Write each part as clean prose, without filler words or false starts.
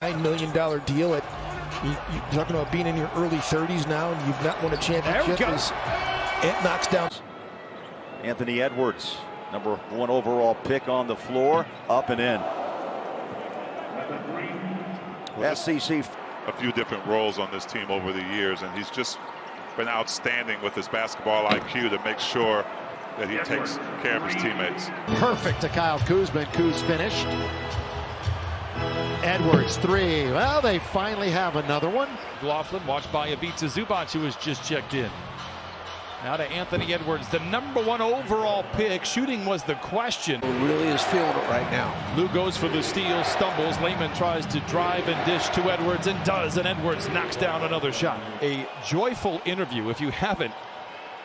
$9 million deal at you're talking about being in your early 30s now and you've not won a championship. It knocks down. Anthony Edwards, number 1 overall pick on the floor, up and in. SEC. A few different roles on this team over the years, and he's just been outstanding with his basketball IQ to make sure that he takes care of his teammates. Perfect to Kyle Kuzma. Kuz finished. Edwards 3. Well, they finally have another one. McLaughlin watched by Ivica Zubac, who was just checked in. Now to Anthony Edwards, the number 1 overall pick. Shooting was the question. Really is feeling it right now. Lou goes for the steal, stumbles. Lehman tries to drive and dish to Edwards and does, and Edwards knocks down another shot. A joyful interview. If you haven't,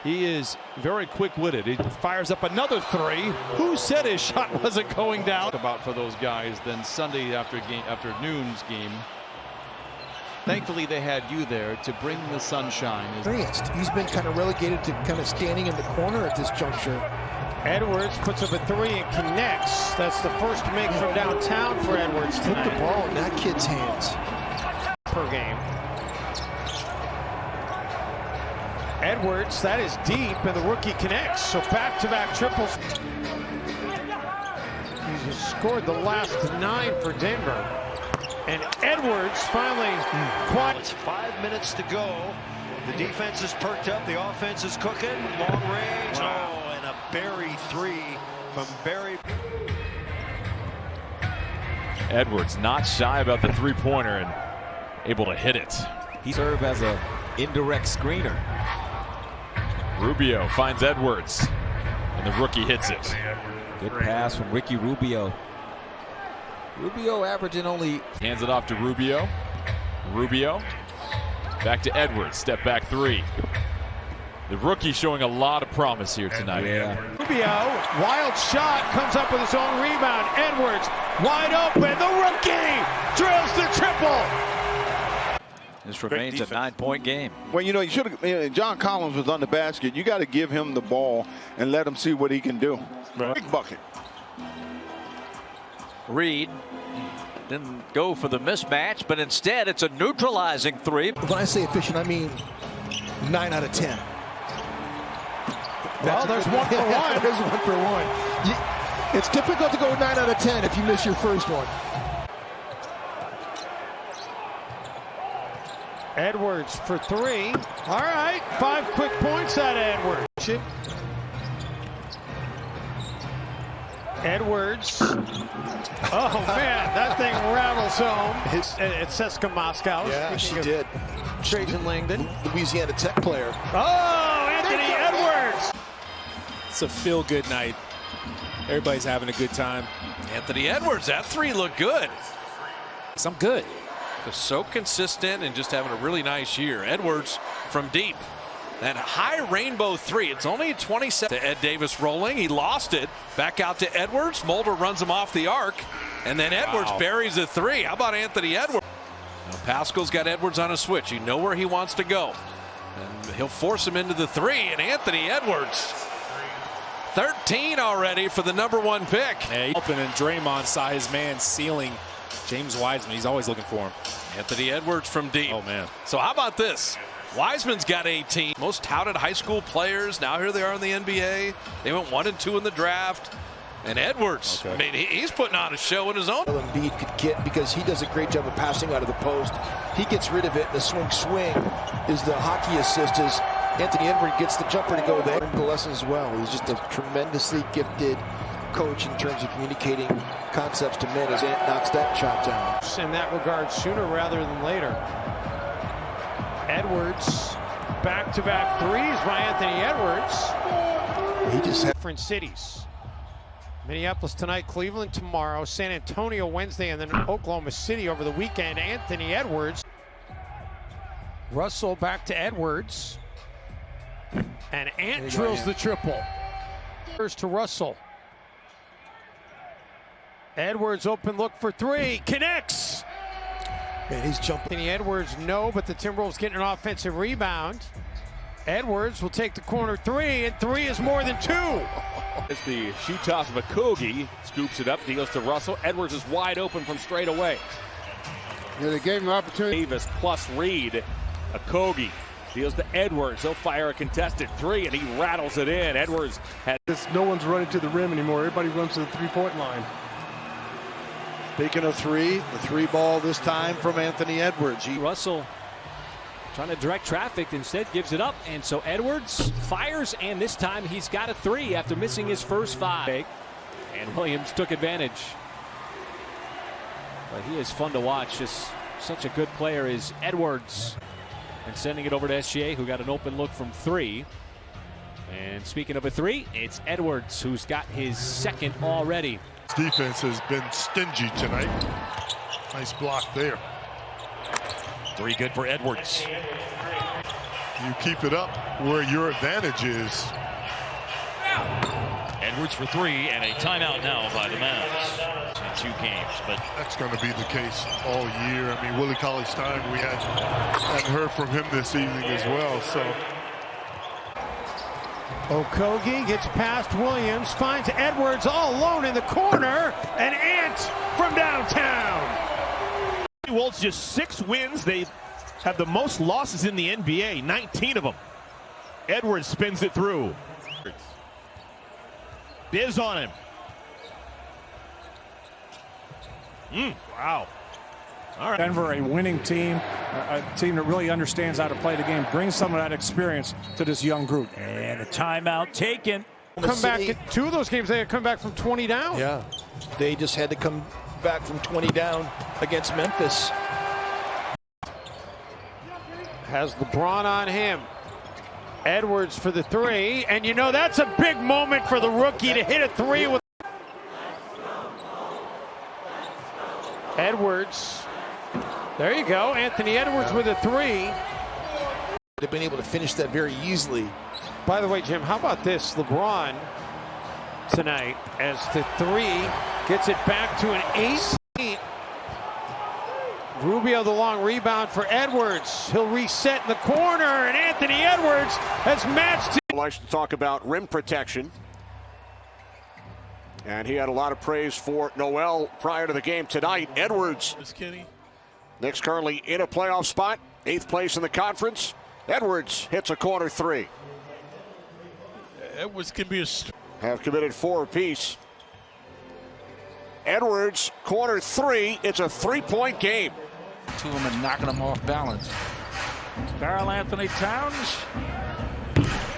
he is very quick-witted. He fires up another 3. Who said his shot wasn't going down? About for those guys. Then Sunday afternoon's game. Thankfully, they had you there to bring the sunshine. He's been kind of relegated to kind of standing in the corner at this juncture. Edwards puts up a 3 and connects. That's the first make from downtown for Edwards tonight. Put the ball in that kid's hands. Per game. Edwards, that is deep, and the rookie connects. So back-to-back triples. He's scored the last 9 for Denver. And Edwards finally quiet. It's 5 minutes to go. The defense is perked up. The offense is cooking. Long range. Wow. Oh, and a Barry 3 from Barry. Edwards not shy about the three-pointer and able to hit it. He served as an indirect screener. Rubio finds Edwards, and the rookie hits it. Good pass from Ricky Rubio. Rubio averaging only. Hands it off to Rubio. Rubio back to Edwards. Step back 3. The rookie showing a lot of promise here tonight. Yeah. Rubio, wild shot, comes up with his own rebound. Edwards wide open. The rookie drills the triple. This remains a 9-point game. Well, you know, you should have. John Collins was on the basket. You got to give him the ball and let him see what he can do. Right. Big bucket. Reed didn't go for the mismatch, but instead it's a neutralizing 3. When I say efficient, I mean 9 out of 10. Well, there's 1 for 1. There's 1 for 1. It's difficult to go 9 out of 10 if you miss your first one. Edwards for 3. All right, 5 quick points out of Edwards. Edwards. Oh, man, that thing rattles home. It's Seska Moscow. Yeah, she did. Trajan Langdon. Louisiana Tech player. Oh, Anthony Edwards. It's a feel-good night. Everybody's having a good time. Anthony Edwards, that 3 looked good. I'm good. So consistent and just having a really nice year. Edwards from deep. That high rainbow 3. It's only 27. To Ed Davis rolling. He lost it. Back out to Edwards. Mulder runs him off the arc. And then Edwards buries the 3. How about Anthony Edwards? Now Pascal's got Edwards on a switch. You know where he wants to go. And he'll force him into the 3. And Anthony Edwards. 13 already for the number 1 pick. Hey, open, and Draymond saw his man sealing James Wiseman. He's always looking for him. Anthony Edwards from deep. Oh, man. So how about this? Wiseman's got 18. Most touted high school players. Now here they are in the NBA. They went 1 and 2 in the draft. And Edwards, I mean, he's putting on a show in his own. Embiid could get, because he does a great job of passing out of the post. He gets rid of it. The swing is the hockey assist as Anthony Edwards gets the jumper to go there. The lesson as well. He's just a tremendously gifted coach in terms of communicating concepts to men as Ant knocks that shot down. In that regard, sooner rather than later. Edwards, back-to-back 3s by Anthony Edwards. He just had different cities. Minneapolis tonight, Cleveland tomorrow, San Antonio Wednesday, and then Oklahoma City over the weekend. Anthony Edwards. Russell back to Edwards. And Ant drills the triple. First to Russell. Edwards open look for 3. Connects. Man, he's jumping. Anthony Edwards, no, but the Timberwolves getting an offensive rebound. Edwards will take the corner 3, and 3 is more than 2. It's the shoot toss of Okogie. Scoops it up, deals to Russell. Edwards is wide open from straight away. Yeah, they gave him an opportunity. Davis plus Reed. Okogie deals to Edwards. He'll fire a contested three, and he rattles it in. Edwards had no one's running to the rim anymore. Everybody runs to the three-point line. Speaking of three, the three ball this time from Anthony Edwards. Russell trying to direct traffic, instead gives it up, and so Edwards fires, and this time he's got a three after missing his first five. And Williams took advantage. But he is fun to watch. Just such a good player is Edwards. And sending it over to SGA, who got an open look from three. And speaking of a three, it's Edwards who's got his second already. Defense has been stingy tonight. Nice block there. Three good for Edwards. You keep it up where your advantage is. Edwards for three, and a timeout now by the Mavs in 2 games. But that's going to be the case all year. I mean, Willie Cauley-Stein, we hadn't heard from him this evening as well. So Okogie gets past Williams, finds Edwards all alone in the corner, and Ant from downtown. Wolves just 6 wins. They have the most losses in the NBA, 19 of them. Edwards spins it through. Biz on him. Wow. All right. Denver, a winning team, a team that really understands how to play the game, brings some of that experience to this young group. And a timeout taken. Come back in 2 of those games, they had come back from 20 down. Yeah, they just had to come back from 20 down against Memphis. Has LeBron on him. Edwards for the three, and you know that's a big moment for the rookie to hit a three with Edwards. There you go, Anthony Edwards with a three. They've been able to finish that very easily. By the way, Jim, how about this? LeBron tonight as the three gets it back to an 8. Rubio the long rebound for Edwards. He'll reset in the corner, and Anthony Edwards has matched. Likes to talk about rim protection. And he had a lot of praise for Noel prior to the game tonight. Edwards. Knicks currently in a playoff spot, 8th place in the conference. Edwards hits a corner three. Edwards can be a... Have committed 4 apiece. Edwards, corner three. It's a 3-point game. To him and knocking him off balance. Karl Anthony Towns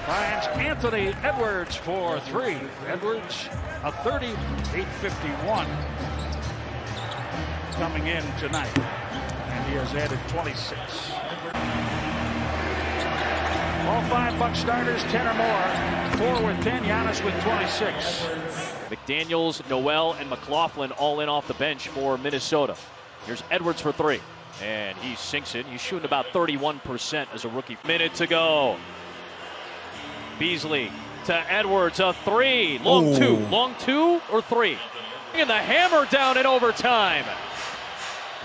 finds Anthony Edwards for three. Edwards, a 38-51 coming in tonight. And he has added 26. All 5 Buck starters, 10 or more. 4 with 10, Giannis with 26. McDaniels, Noel, and McLaughlin all in off the bench for Minnesota. Here's Edwards for three. And he sinks it. He's shooting about 31% as a rookie. Minute to go. Beasley to Edwards, a three. Long two. Long 2 or 3. And the hammer down in overtime.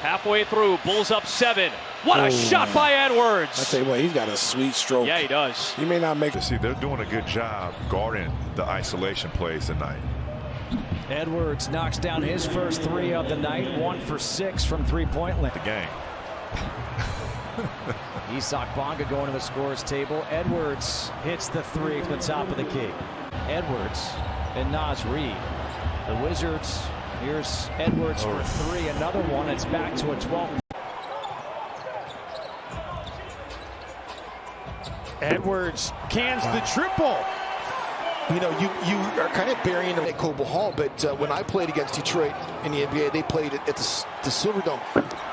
Halfway through, Bulls up 7. What a shot by Edwards. I tell you what, he's got a sweet stroke. Yeah, he does. He may not make it. See, they're doing a good job guarding the isolation plays tonight. Edwards knocks down his first 3 of the night, 1 for 6 from three-point line. The game. Isak Bonga going to the scorers table. Edwards hits the 3 from the top of the key. Edwards and Naz Reid. The Wizards, here's Edwards for 3. Another one. It's back to a 12. Edwards cans the triple. You know, you are kind of burying them at Coble Hall, but when I played against Detroit in the NBA, they played at the Silverdome.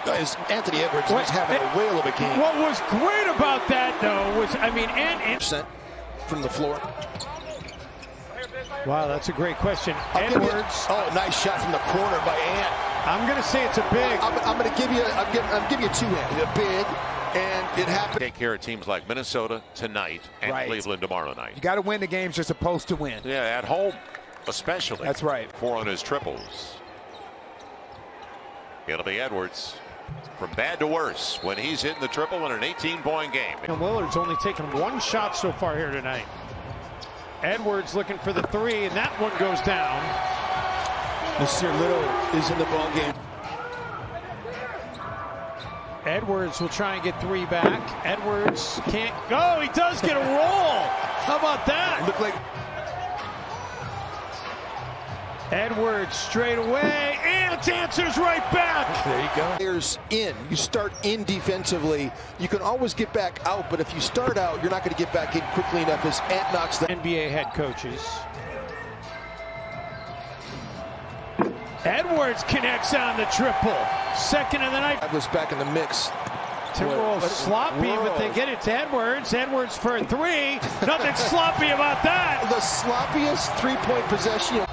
As Anthony Edwards was having a whale of a game. What was great about that, though, was, I mean, and from the floor. Wow, that's a great question. Edwards. Nice shot from the corner by Ant. I'm going to say it's a big. I'm going to give you. I'm give you 2-handed. A big. And it happened. Take care of teams like Minnesota tonight and Cleveland tomorrow night. You got to win the games you're supposed to win. Yeah, at home, especially. That's right. 4 on his triples. It'll be Edwards. From bad to worse when he's hitting the triple in an 18-point game. And Willard's only taken 1 shot so far here tonight. Edwards looking for the 3, and that one goes down. Mr. Little is in the ball game. Edwards will try and get 3 back. Edwards can't go. He does get a roll. How about that? Look like Edwards straight away, and answers right back. There you go. Players in. You start in defensively. You can always get back out, but if you start out, you're not going to get back in quickly enough as Ant knocks the NBA head coaches. Edwards connects on the triple. Second of the night. Edwards back in the mix. Timberwolves sloppy, but they get it to Edwards. Edwards for a 3. Nothing sloppy about that. The sloppiest three-point possession.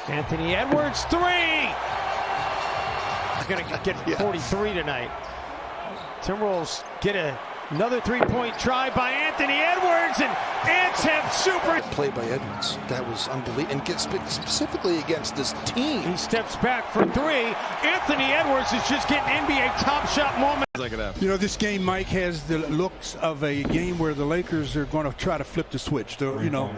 Anthony Edwards, 3. He's going to get 43 tonight. Timberwolves get another 3-point try by Anthony Edwards, and Ants have super play by Edwards. That was unbelievable, and gets specifically against this team. He steps back for 3. Anthony Edwards is just getting NBA top shot moment. You know, this game, Mike, has the looks of a game where the Lakers are going to try to flip the switch. They'll, you know,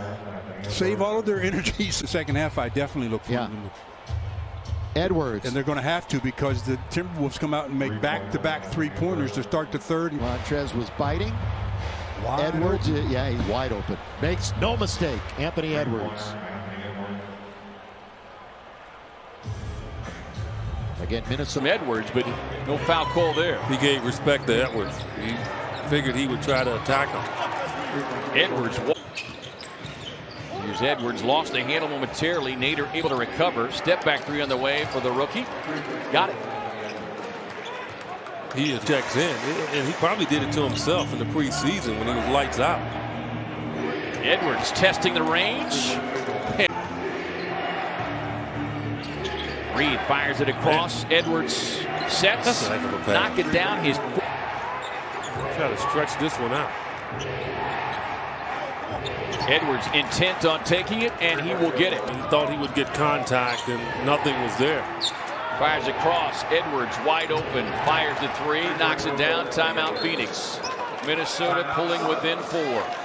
save all of their energies. The second half, I definitely look for them. Edwards. And they're going to have to, because the Timberwolves come out and make back-to-back 3-pointers to start the third. Montrez was biting. Wide Edwards, open. yeah, he's wide open. Makes no mistake, Anthony Edwards. Again, Minnesota. Edwards, but no foul call there. He gave respect to Edwards. He figured he would try to attack him. Edwards. Here's Edwards, lost the handle momentarily. Nader able to recover. Step back 3 on the way for the rookie. Got it. He checks in, and he probably did it to himself in the preseason when he was lights out. Edwards testing the range. Reed fires it across. Edwards sets. That's a heck of a pass. Knock it down. His try to stretch this one out. Edwards intent on taking it, and he will get it. He thought he would get contact, and nothing was there. Fires across. Edwards wide open. Fires the 3. Knocks it down. Timeout Phoenix. Minnesota pulling within 4.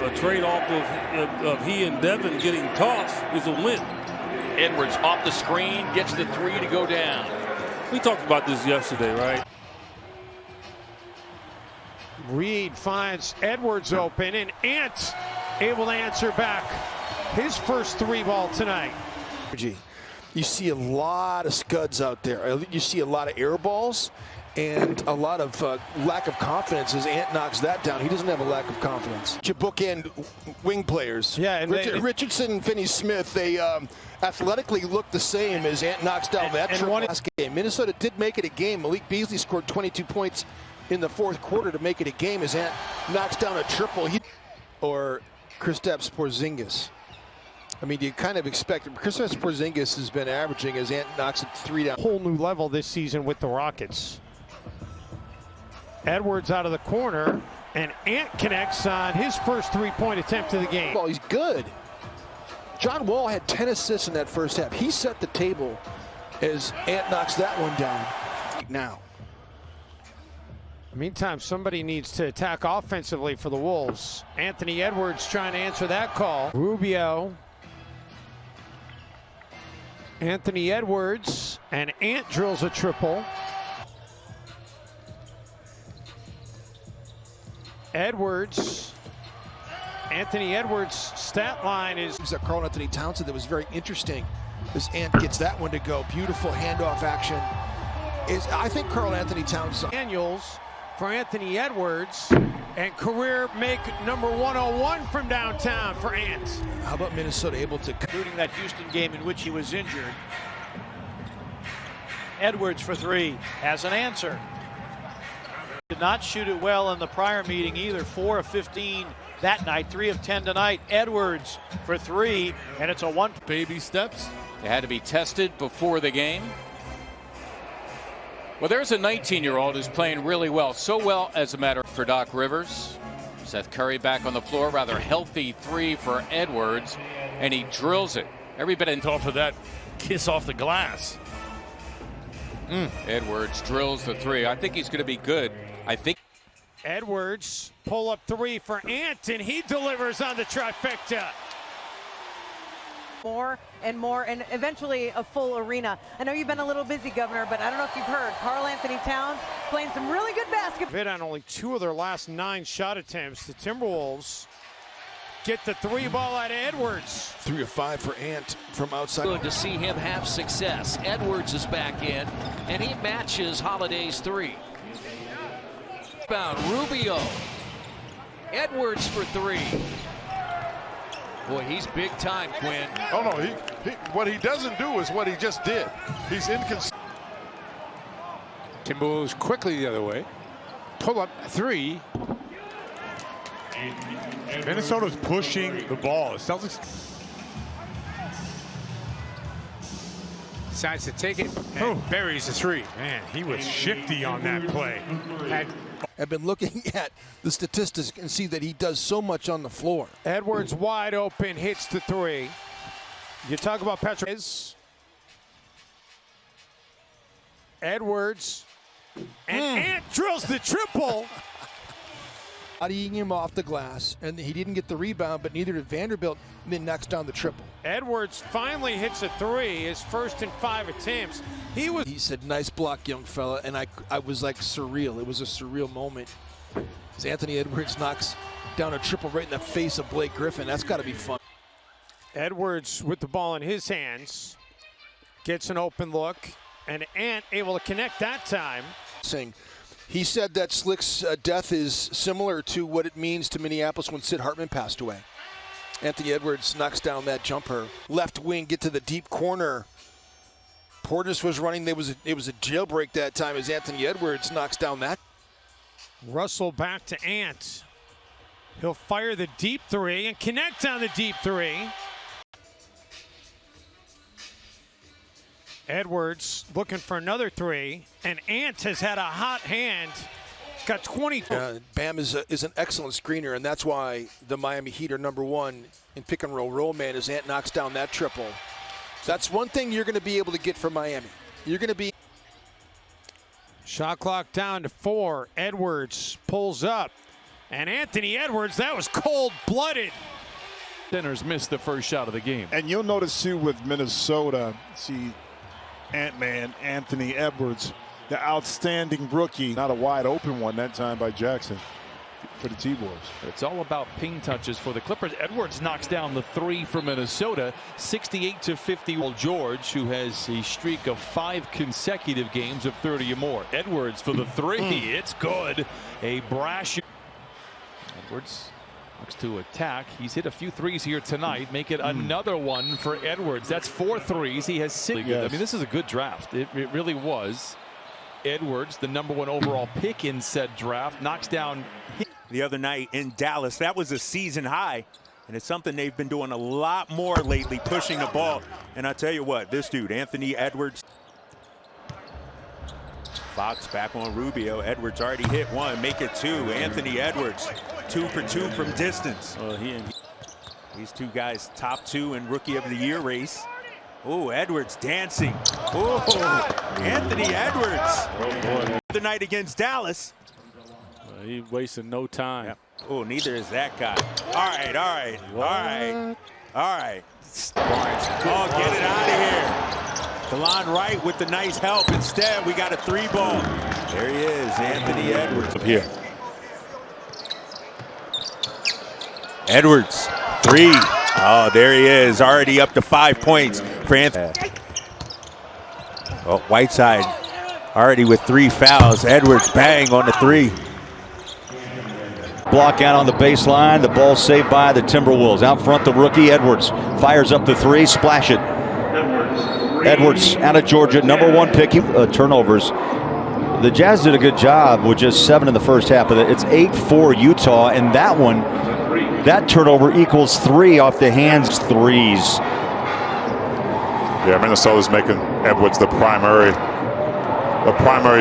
A trade-off of he and Devin getting tossed is a win. Edwards off the screen. Gets the 3 to go down. We talked about this yesterday, right? Reed finds Edwards open, and Ant able to answer back. His first 3 ball tonight. You see a lot of scuds out there. You see a lot of air balls and a lot of lack of confidence as Ant knocks that down. He doesn't have a lack of confidence. You bookend wing players. Yeah, and Richardson and Finney-Smith, they athletically look the same as Ant knocks down that last game. Minnesota did make it a game. Malik Beasley scored 22 points in the 4th quarter to make it a game as Ant knocks down a triple. Or Kristaps Porzingis. I mean, you kind of expect it. Kristaps Porzingis has been averaging as Ant knocks it 3 down. Whole new level this season with the Rockets. Edwards out of the corner, and Ant connects on his first 3-point attempt of the game. Well, he's good. John Wall had 10 assists in that first half. He set the table as Ant knocks that one down. Now. Meantime, somebody needs to attack offensively for the Wolves. Anthony Edwards trying to answer that call. Rubio. Anthony Edwards, and Ant drills a triple. Edwards. Anthony Edwards' stat line is Karl Anthony Townsend that was very interesting as Ant gets that one to go. Beautiful handoff action. I think Karl Anthony Townsend. Daniels for Anthony Edwards, and career make number 101 from downtown for Ant. How about Minnesota able to, including that Houston game in which he was injured. Edwards for 3 has an answer. Did not shoot it well in the prior meeting either. 4 of 15 that night, 3 of 10 tonight. Edwards for 3, and it's a 1. Baby steps. They had to be tested before the game. Well, there's a 19-year-old who's playing really well. So well, as a matter for Doc Rivers. Seth Curry back on the floor. Rather healthy 3 for Edwards, and he drills it. Every bit off of that kiss off the glass. Edwards drills the 3. I think he's going to be good. I think Edwards pull up 3 for Ant, and he delivers on the trifecta. More and more, and eventually a full arena. I know you've been a little busy, Governor, but I don't know if you've heard, Karl Anthony Towns playing some really good basketball. Bid on only 2 of their last 9 shot attempts. The Timberwolves get the 3 ball out of Edwards. 3 of 5 for Ant from outside. Good to see him have success. Edwards is back in, and he matches Holiday's 3. Bound Rubio. Edwards for 3. Boy, he's big time, Quinn. Oh, no, what he doesn't do is what he just did. He's inconsistent. Timberwolves quickly the other way. Pull up 3. Minnesota's pushing the ball. The Celtics decides to take it and buries the 3. Man, he was shifty on that play. I've been looking at the statistics and see that he does so much on the floor. Edwards wide open, hits the 3. You talk about Petra. Edwards, and Ant drills the triple. Bodying him off the glass, and he didn't get the rebound, but neither did Vanderbilt, and then knocks down the triple. Edwards finally hits a 3, his first in 5 attempts. He said, nice block, young fella, and I was like surreal. It was a surreal moment. As Anthony Edwards knocks down a triple right in the face of Blake Griffin. That's got to be fun. Edwards with the ball in his hands, gets an open look, and Ant able to connect that time. He said that Slick's death is similar to what it means to Minneapolis when Sid Hartman passed away. Anthony Edwards knocks down that jumper. Left wing, get to the deep corner. Portis was running. It was a jailbreak that time as Anthony Edwards knocks down that. Russell back to Ant. He'll fire the deep 3 and connect on the deep 3. Edwards looking for another 3, and Ant has had a hot hand. Got 20. Bam is an excellent screener, and that's why the Miami Heat are #1 in pick and roll man as Ant knocks down that triple. That's one thing you're going to be able to get from Miami. You're going to be. Shot clock down to 4. Edwards pulls up, and Anthony Edwards, that was cold-blooded. Centers missed the first shot of the game. And you'll notice too with Minnesota, see Ant-Man, Anthony Edwards, the outstanding rookie. Not a wide open one that time by Jackson for the T-Boys. It's all about ping touches for the Clippers. Edwards knocks down the 3 for Minnesota, 68-50. George, who has a streak of 5 consecutive games of 30 or more. Edwards for the 3. It's good. A brash. Edwards looks to attack. He's hit a few 3s here tonight. Make it another one for Edwards. That's 4 3s. He has 6. Yes. I mean, this is a good draft. It really was. Edwards, the #1 overall pick in said draft, knocks down. The other night in Dallas, that was a season high, and it's something they've been doing a lot more lately, pushing the ball. And I tell you what, this dude, Anthony Edwards. Fox back on Rubio. Edwards already hit 1, make it 2. Anthony Edwards, 2 for 2 from distance. These 2 guys, top 2 in Rookie of the Year race. Oh, Edwards dancing. Oh, Anthony Edwards. The night against Dallas. He wasting no time. Yep. Oh, neither is that guy. All right. Oh, get it out of here. Delon Wright with the nice help. Instead, we got a 3 ball. There he is, Anthony Edwards. Up here. Edwards, 3. Oh, there he is, already up to 5 points for Anthony. Oh, Whiteside already with 3 fouls. Edwards bang on the 3. Block out on the baseline. The ball saved by the Timberwolves. Out front, the rookie Edwards fires up the 3, splash it. Edwards out of Georgia, #1 pick. Turnovers. The Jazz did a good job with just 7 in the first half of it. It's 8-4 Utah, and that turnover equals 3 off the hands 3s. Yeah, Minnesota's making Edwards the primary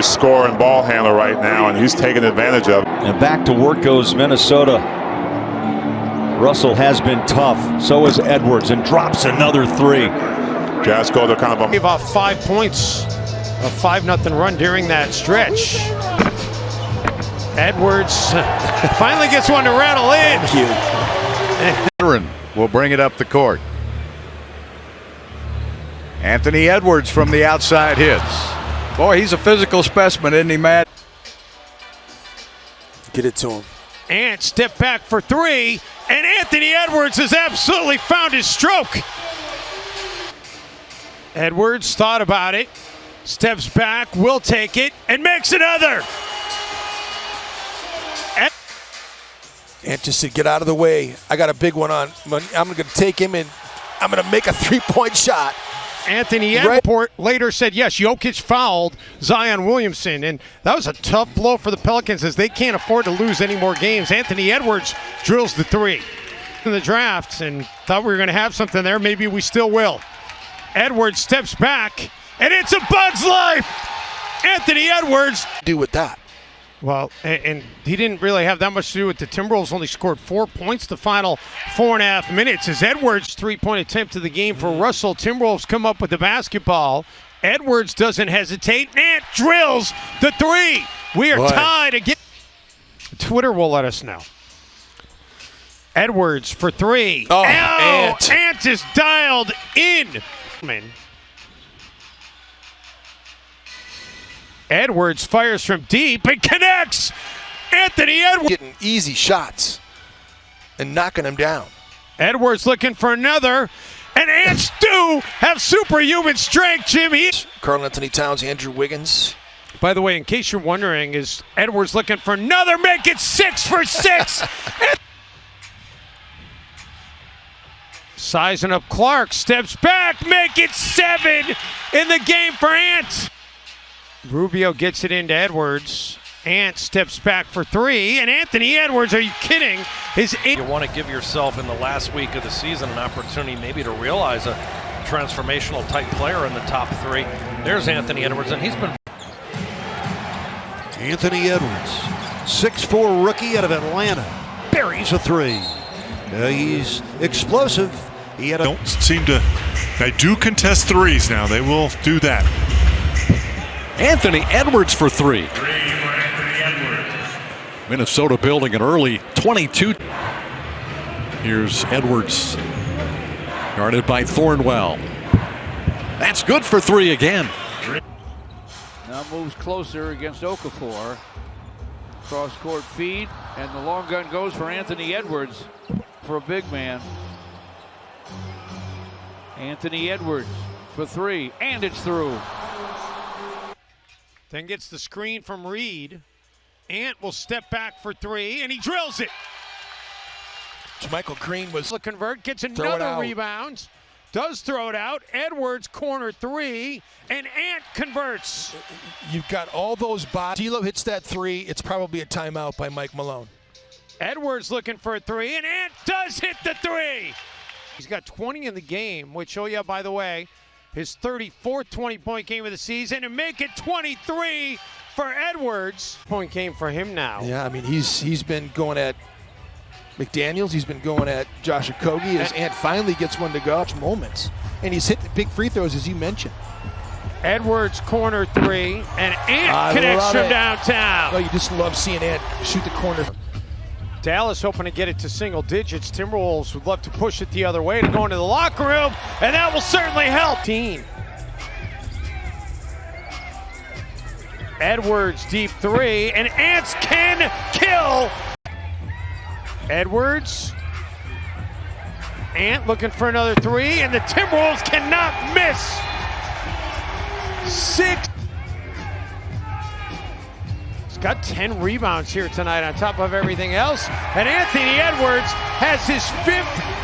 scorer and ball handler right now, and he's taking advantage of it. And back to work goes Minnesota. Russell has been tough. So is Edwards, and drops another 3. Jazz go to kind of Gave off 5 points, a 5-0 run during that stretch. Edwards finally gets one to rattle in. Veteran will bring it up the court. Anthony Edwards from the outside hits. Boy, he's a physical specimen, isn't he, Matt? Get it to him. And step back for three, and Anthony Edwards has absolutely found his stroke. Edwards thought about it, steps back, will take it, and makes another. Ant just said, get out of the way. I got a big one on. I'm going to take him, and I'm going to make a three-point shot. Anthony Edwards later said, yes, Jokic fouled Zion Williamson, and that was a tough blow for the Pelicans as they can't afford to lose any more games. Anthony Edwards drills the three in the drafts and thought we were going to have something there. Maybe we still will. Edwards steps back, and it's a Bug's life. Anthony Edwards. Do with that. Well, and he didn't really have that much to do with the Timberwolves. Only scored 4 points the final 4.5 minutes. As Edwards' three-point attempt of the game for Russell. Timberwolves come up with the basketball. Edwards doesn't hesitate. Ant drills the three. We are tied again. Twitter will let us know. Edwards for three. Oh, Ant. Ant is dialed in. Edwards fires from deep and connects. Anthony Edwards getting easy shots and knocking him down. Edwards looking for another, and Ants do have superhuman strength, Jimmy. Karl Anthony Towns, Andrew Wiggins. By the way, in case you're wondering, is Edwards looking for another? Make it 6 for 6. Sizing up Clark, steps back, make it 7 in the game for Ant. Rubio gets it into Edwards. Ant steps back for three, and Anthony Edwards, are you kidding? You want to give yourself in the last week of the season an opportunity maybe to realize a transformational type player in the top three. There's Anthony Edwards, and he's been... Anthony Edwards, 6'4" rookie out of Atlanta, buries a three. He's explosive. He had don't seem to... They do contest threes now. They will do that. Anthony Edwards for three. Minnesota building an early 22. Here's Edwards, guarded by Thornwell. That's good for three again. Now moves closer against Okafor. Cross-court feed, and the long gun goes for Anthony Edwards for a big man. Anthony Edwards for three, and it's through. Then gets the screen from Reed. Ant will step back for three, and he drills it. Michael Green was to convert, gets another rebound. Does throw it out. Edwards corner three, and Ant converts. You've got all those bodies. D'Lo hits that three. It's probably a timeout by Mike Malone. Edwards looking for a three, and Ant does hit the three. He's got 20 in the game, which, oh yeah, by the way, his 34th 20-point game of the season, and make it 23 for Edwards. Point game for him now. Yeah, I mean, he's been going at McDaniels. He's been going at Josh Okogie. As Ant finally gets one to go. Moments. And he's hit the big free throws, as you mentioned. Edwards corner three, and Ant connects from downtown. Oh, you just love seeing Ant shoot the corner. Dallas hoping to get it to single digits. Timberwolves would love to push it the other way to go into the locker room, and that will certainly help. Edwards deep three, and Ants can kill. Edwards. Ant looking for another three, and the Timberwolves cannot miss. 6. He's got 10 rebounds here tonight on top of everything else. And Anthony Edwards has his 5th